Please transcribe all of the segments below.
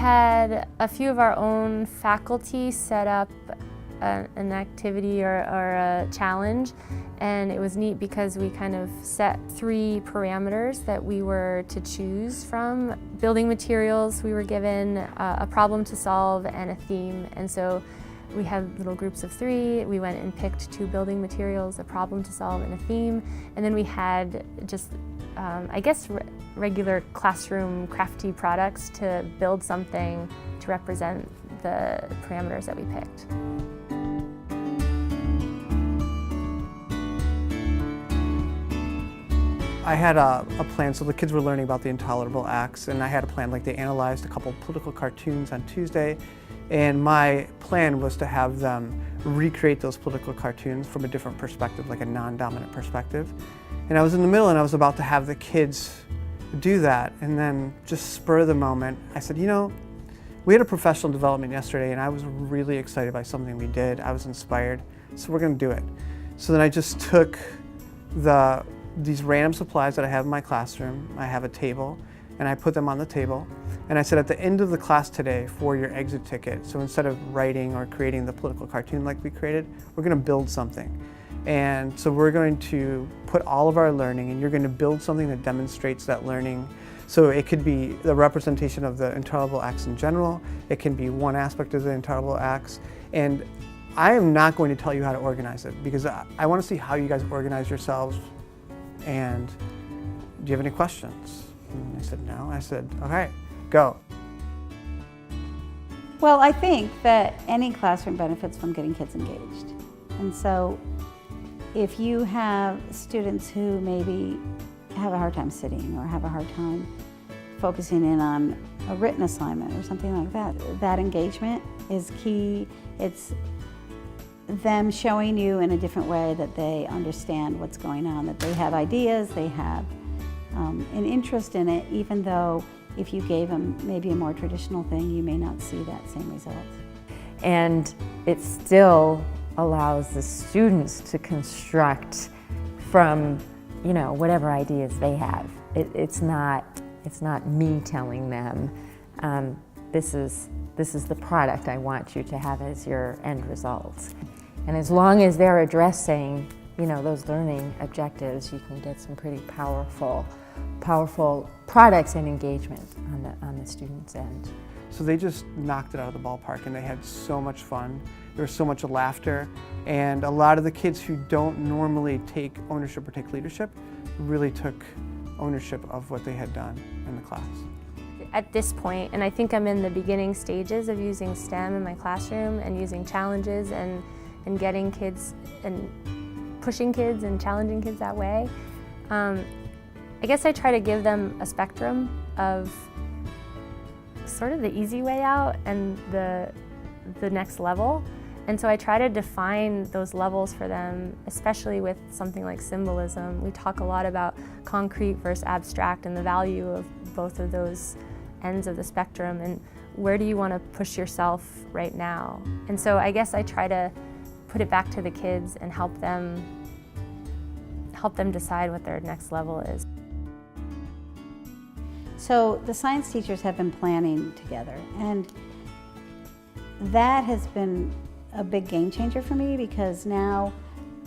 had a few of our own faculty set up an activity or a challenge, and it was neat because we kind of set 3 parameters that we were to choose from. Building materials, we were given a problem to solve and a theme, and so we had little groups of 3. We went and picked 2 building materials, a problem to solve and a theme, and then we had just I guess regular classroom crafty products to build something to represent the parameters that we picked. I had a plan, so the kids were learning about the intolerable acts, and I had a plan, like they analyzed a couple political cartoons on Tuesday, and my plan was to have them recreate those political cartoons from a different perspective, like a non-dominant perspective. And I was in the middle and I was about to have the kids do that, and then just spur of the moment, I said, you know, we had a professional development yesterday and I was really excited by something we did. I was inspired, so we're gonna do it. So then I just took these random supplies that I have in my classroom. I have a table, and I put them on the table. And I said, at the end of the class today, for your exit ticket, so instead of writing or creating the political cartoon like we created, we're gonna build something. And so we're going to put all of our learning, and you're going to build something that demonstrates that learning. So it could be the representation of the intolerable acts in general. It can be one aspect of the intolerable acts. And I am not going to tell you how to organize it, because I want to see how you guys organize yourselves. And do you have any questions? And they said no. I said, okay, go. Well, I think that any classroom benefits from getting kids engaged. And so if you have students who maybe have a hard time sitting or have a hard time focusing in on a written assignment or something like that, that engagement is key. It's them showing you in a different way that they understand what's going on, that they have ideas, they have an interest in it, even though if you gave them maybe a more traditional thing, you may not see that same result. And it still allows the students to construct from, you know, whatever ideas they have. It's not me telling them, this is the product I want you to have as your end results. And as long as they're addressing, you know, those learning objectives, you can get some pretty powerful products and engagement on the student's end. So they just knocked it out of the ballpark, and they had so much fun. There was so much laughter, and a lot of the kids who don't normally take ownership or take leadership really took ownership of what they had done in the class. At this point, and I think I'm in the beginning stages of using STEM in my classroom and using challenges and getting kids and pushing kids and challenging kids that way, I guess I try to give them a spectrum of sort of the easy way out and the next level. And so I try to define those levels for them, especially with something like symbolism. We talk a lot about concrete versus abstract and the value of both of those ends of the spectrum, and where do you want to push yourself right now? And so I guess I try to put it back to the kids and help them decide what their next level is. So the science teachers have been planning together, and that has been a big game changer for me, because now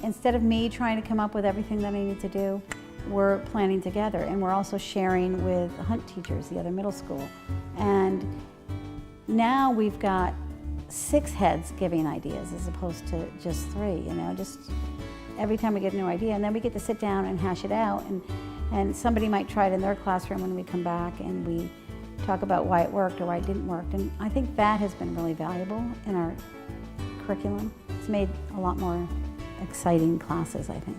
instead of me trying to come up with everything that I need to do, we're planning together, and we're also sharing with Hunt teachers, the other middle school. And now we've got 6 heads giving ideas as opposed to just 3, you know, just every time we get a new idea, and then we get to sit down and hash it out, and somebody might try it in their classroom when we come back, and we talk about why it worked or why it didn't work. And I think that has been really valuable in our curriculum. It's made a lot more exciting classes, I think.